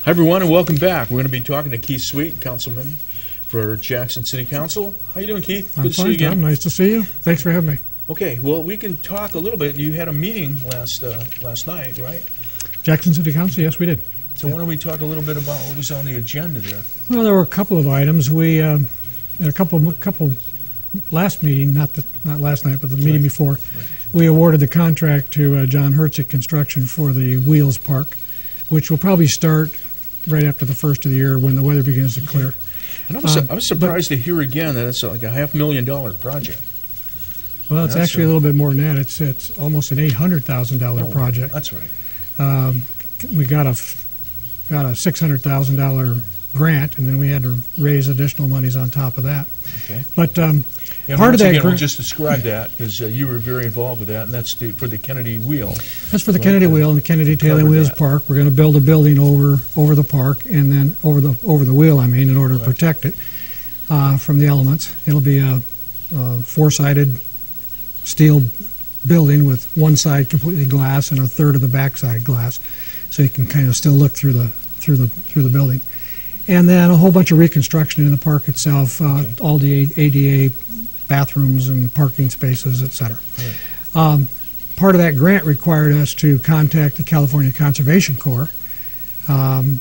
Hi, everyone, and welcome back. We're going to be talking to Keith Sweet, Councilman for Jackson City Council. How you doing, Keith? I'm Good to fine, see you again. Tom. Nice to see you. Thanks for having me. Okay, well, we can talk a little bit. You had a meeting last night, right? Jackson City Council, yes, we did. So why don't we talk a little bit about what was on the agenda there? Well, there were a couple of items. We had a couple last meeting, not last night, but the meeting before. Right. We awarded the contract to John Hertzik Construction for the Wheels Park, which will probably start right after the first of the year when the weather begins to clear. And I was surprised to hear again that it's like a $500,000 project. Well, it's actually a little bit more than that. It's almost an $800,000 project. That's right. We got a $600,000 grant, and then we had to raise additional monies on top of that. Okay. But And part of that again, we'll grant, just describe that because you were very involved with that, and that's for the Kennedy Wheel. that's for the Right, Kennedy Wheel and the Kennedy Tail and cover Wheels that. Park. We're going to build a building over the park, and then over the wheel, in order to Right. protect it from the elements. It'll be a four-sided steel building with one side completely glass and a third of the backside glass, so you can kind of still look through the building. And then a whole bunch of reconstruction in the park itself, all the ADA bathrooms and parking spaces, et cetera. Right. Part of that grant required us to contact the California Conservation Corps to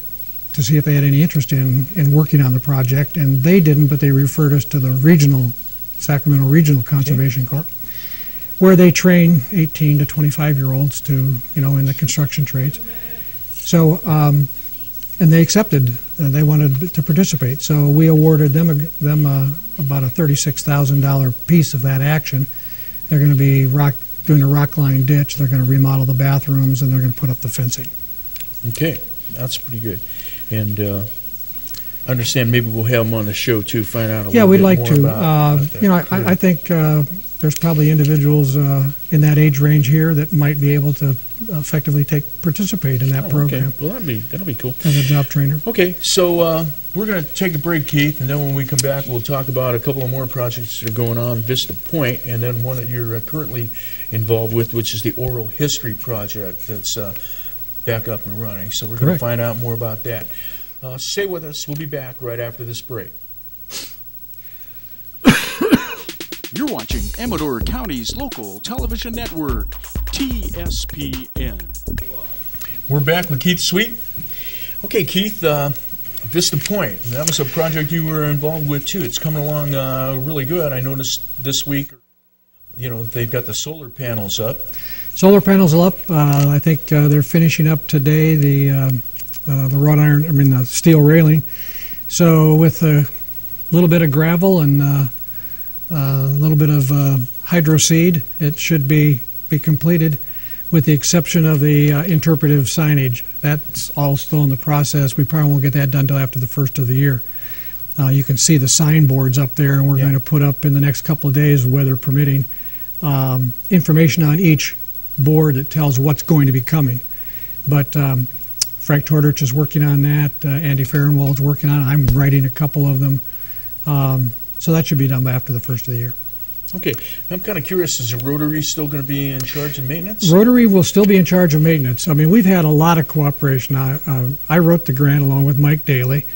see if they had any interest in working on the project, and they didn't, but they referred us to the Sacramento Regional Conservation Corps, where they train 18 to 25-year-olds in the construction trades. So, and they accepted. They wanted to participate. So we awarded them about a $36,000 piece of that action. They're going to be doing a rock line ditch. They're going to remodel the bathrooms, and they're going to put up the fencing. Okay, that's pretty good. And I understand maybe we'll have them on the show too, find out a little We'd bit like more to. about that. I think there's probably individuals in that age range here that might be able to effectively participate in that program. Okay. Well, that'll be cool. As a job trainer. Okay, so we're going to take a break, Keith, and then when we come back, we'll talk about a couple of more projects that are going on, Vista Point, and then one that you're currently involved with, which is the Oral History project that's back up and running. So we're going to find out more about that. Stay with us. We'll be back right after this break. You're watching Amador County's local television network, TSPN. We're back with Keith Sweet. Okay, Keith, Vista Point, that was a project you were involved with too. It's coming along really good. I noticed this week, they've got the solar panels up. Solar panels are up. I think they're finishing up today the wrought iron, the steel railing. So with a little bit of gravel and a little bit of hydro seed, it should be completed, with the exception of the interpretive signage. That's all still in the process. We probably won't get that done until after the first of the year. You can see the signboards up there, and we're going to put up in the next couple of days, weather permitting, information on each board that tells what's going to be coming. But Frank Torderich is working on that. Andy Farrenwald's working on it. I'm writing a couple of them. So that should be done by after the first of the year. Okay. I'm kind of curious, is the Rotary still going to be in charge of maintenance? Rotary will still be in charge of maintenance. We've had a lot of cooperation. I wrote the grant along with Mike Daly.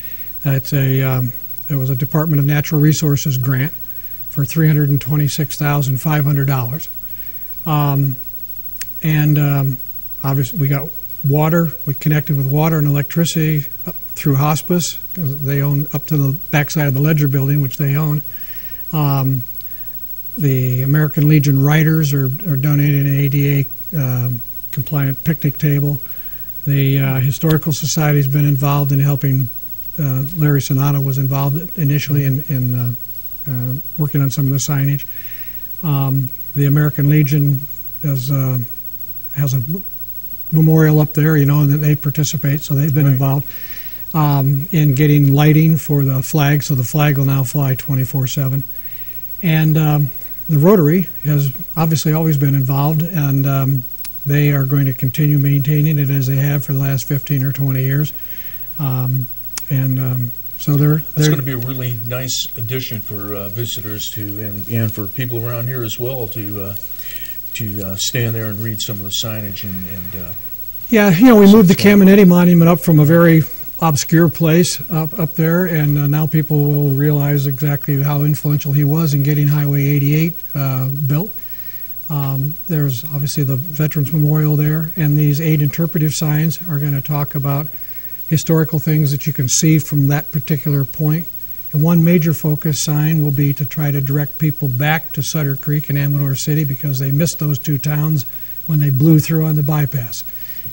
It was a Department of Natural Resources grant for $326,500. Obviously we got water. We connected with water and electricity up through hospice, because they own up to the backside of the Ledger building, which they own. The American Legion Riders are donating an ADA compliant picnic table. The Historical Society's been involved in helping. Larry Sonata was involved initially in working on some of the signage. The American Legion has a memorial up there, and that they participate, so they've been involved in getting lighting for the flag, so the flag will now fly 24/7. And the Rotary has obviously always been involved, and they are going to continue maintaining it as they have for the last 15 or 20 years. So that's going to be a really nice addition for visitors and for people around here as well to stand there and read some of the signage and yeah, we moved the Caminetti Monument up from a very obscure place up there, and now people will realize exactly how influential he was in getting Highway 88 built. There's obviously the Veterans Memorial there, and these 8 interpretive signs are going to talk about historical things that you can see from that particular point. And one major focus sign will be to try to direct people back to Sutter Creek and Amador City because they missed those 2 towns when they blew through on the bypass.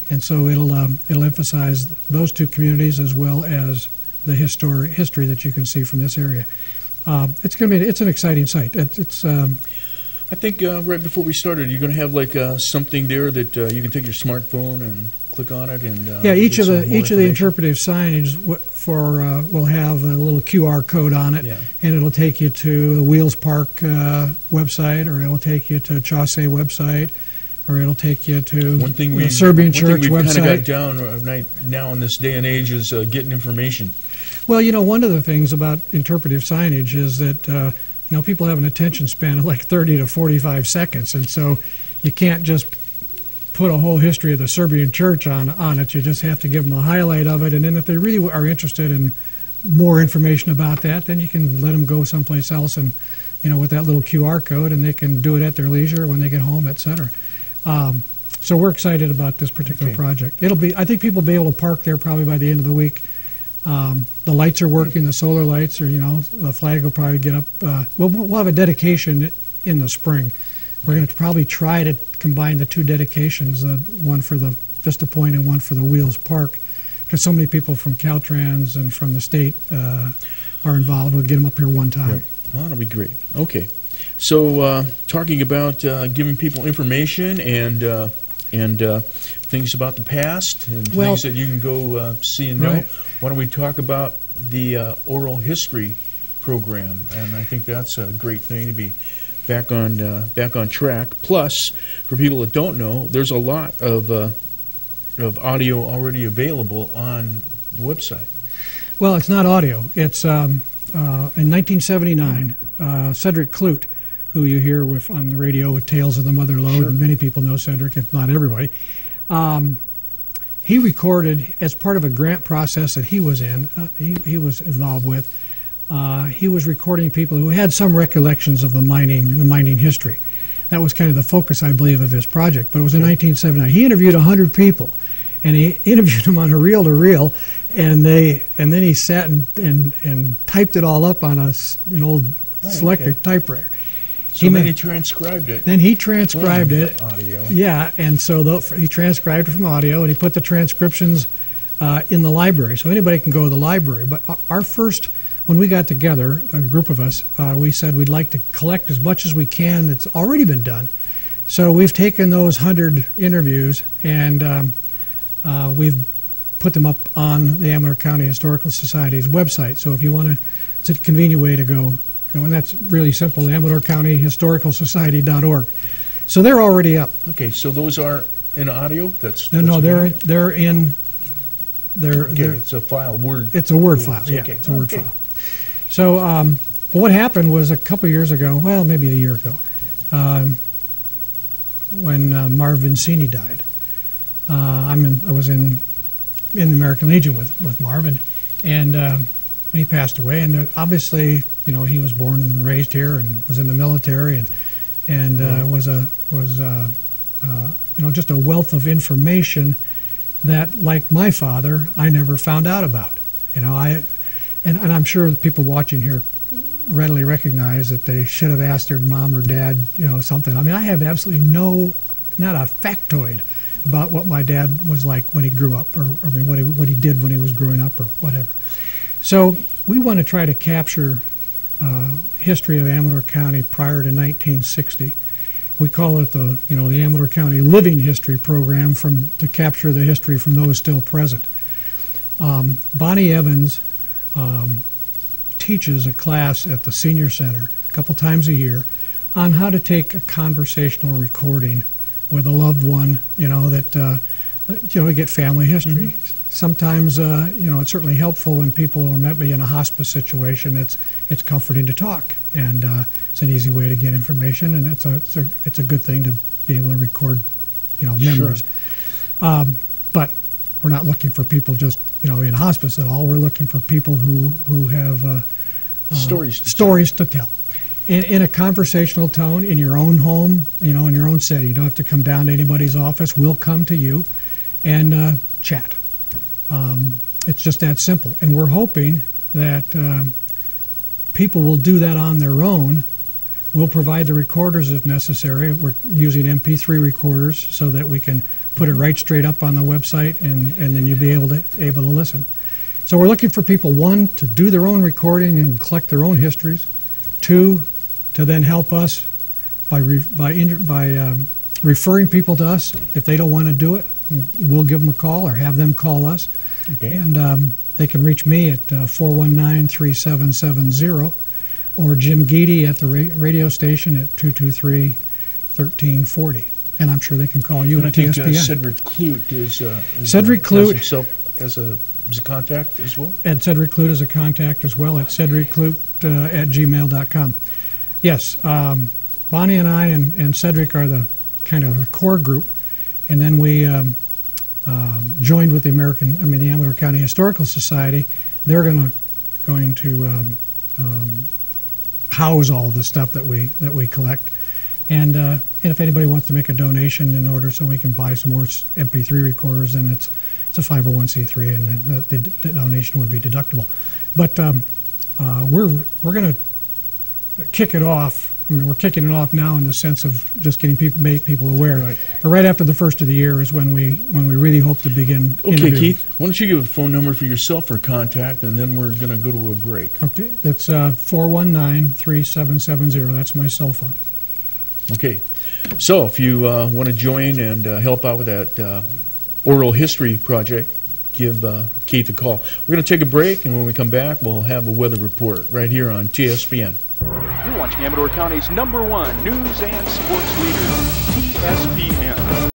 And so it'll emphasize those 2 communities as well as the history that you can see from this area. It's an exciting site. I think right before we started, you're going to have like something there that you can take your smartphone and click on it, and each of the interpretive signage will have a little QR code on it, and it'll take you to the Wheels Park website, or it'll take you to Chaucer website, or it'll take you to the Serbian Church website. One thing we've kind of got down right now in this day and age is getting information. Well, one of the things about interpretive signage is that people have an attention span of like 30 to 45 seconds, and so you can't just put a whole history of the Serbian Church on it. You just have to give them a highlight of it, and then if they really are interested in more information about that, then you can let them go someplace else, and with that little QR code, and they can do it at their leisure when they get home, etc. So we're excited about this particular project. I think people will be able to park there probably by the end of the week. The lights are working, the solar lights are, the flag will probably get up. We'll have a dedication in the spring. We're going to probably try to combine the 2 dedications, one for the Vista Point and one for the Wheels Park, because so many people from Caltrans and from the state are involved. We'll get them up here one time. Right. Well, that'll be great. Okay. So talking about giving people information and things about the past and things that you can go see and know, why don't we talk about the oral history program? And I think that's a great thing to be back on track. Plus, for people that don't know, there's a lot of audio already available on the website. Well, it's not audio. It's in 1979, Cedric Clute, who you hear on the radio with Tales of the Mother Lode, and many people know Cedric, if not everybody. He recorded, as part of a grant process that he was in, he was involved with, he was recording people who had some recollections of the mining history. That was kind of the focus, I believe, of his project. But it was in 1979. He interviewed 100 people, and he interviewed them on a reel-to-reel, and then he sat and typed it all up on an old Selectric typewriter. So then he transcribed it. Then he transcribed it. Audio. Yeah, and so he transcribed it from audio, and he put the transcriptions in the library, so anybody can go to the library. But our first, when we got together, a group of us, we said we'd like to collect as much as we can that's already been done. So we've taken those 100 interviews, and we've put them up on the Amador County Historical Society's website. So if you want to, it's a convenient way to go, and that's really simple, AmadorCountyHistoricalSociety.org. So they're already up. Okay, so those are in audio? They're in. It's a file, Word. It's a Word file. Yeah, it's a Word file. So, what happened was a couple years ago, well, maybe a year ago, when Marv Vincini died. I was in the American Legion with Marv, and he passed away. And obviously, he was born and raised here and was in the military, and was just a wealth of information that, like my father, I never found out about. And I'm sure people watching here readily recognize that they should have asked their mom or dad, something. I mean, I have absolutely not a factoid about what my dad was like when he grew up, or what he did when he was growing up, or whatever. So we want to try to capture history of Amador County prior to 1960. We call it the Amador County Living History Program to capture the history from those still present. Bonnie Evans teaches a class at the Senior Center a couple times a year on how to take a conversational recording with a loved one, to get family history. Mm-hmm. Sometimes, it's certainly helpful when people are maybe in a hospice situation. It's comforting to talk, and it's an easy way to get information, and it's a good thing to be able to record, memories. Sure. But we're not looking for people just, in hospice at all. We're looking for people who have stories to tell. In a conversational tone, in your own home, in your own setting. You don't have to come down to anybody's office. We'll come to you and chat. It's just that simple. And we're hoping that people will do that on their own. We'll provide the recorders if necessary. We're using MP3 recorders so that we can put it right straight up on the website, and then you'll be able to listen. So we're looking for people, one, to do their own recording and collect their own histories. Two, to then help us by referring people to us. If they don't want to do it, we'll give them a call or have them call us. Okay. And they can reach me at 419-3770 or Jim Geedy at the radio station at 223-1340. And I'm sure they can call you and at I think TSPN. Cedric Clute Cedric Clute has himself as a contact as well? And Cedric Clute is a contact as well at cedricclute at gmail.com. Yes, Bonnie and I and Cedric are the kind of the core group, and then we joined with the Amador County Historical Society. They're going to house all the stuff that we collect, and if anybody wants to make a donation in order so we can buy some more MP3 recorders, then it's a 501c3, and then the donation would be deductible. But we're going to kick it off. We're kicking it off now in the sense of just getting make people aware. Right. But right after the first of the year is when we really hope to begin Okay, interviewing. Keith, why don't you give a phone number for yourself for contact, and then we're going to go to a break. Okay, that's 419-3770. That's my cell phone. Okay, so if you want to join and help out with that oral history project, give Keith a call. We're going to take a break, and when we come back, we'll have a weather report right here on TSPN. You're watching Amador County's #1 news and sports leader, TSPN.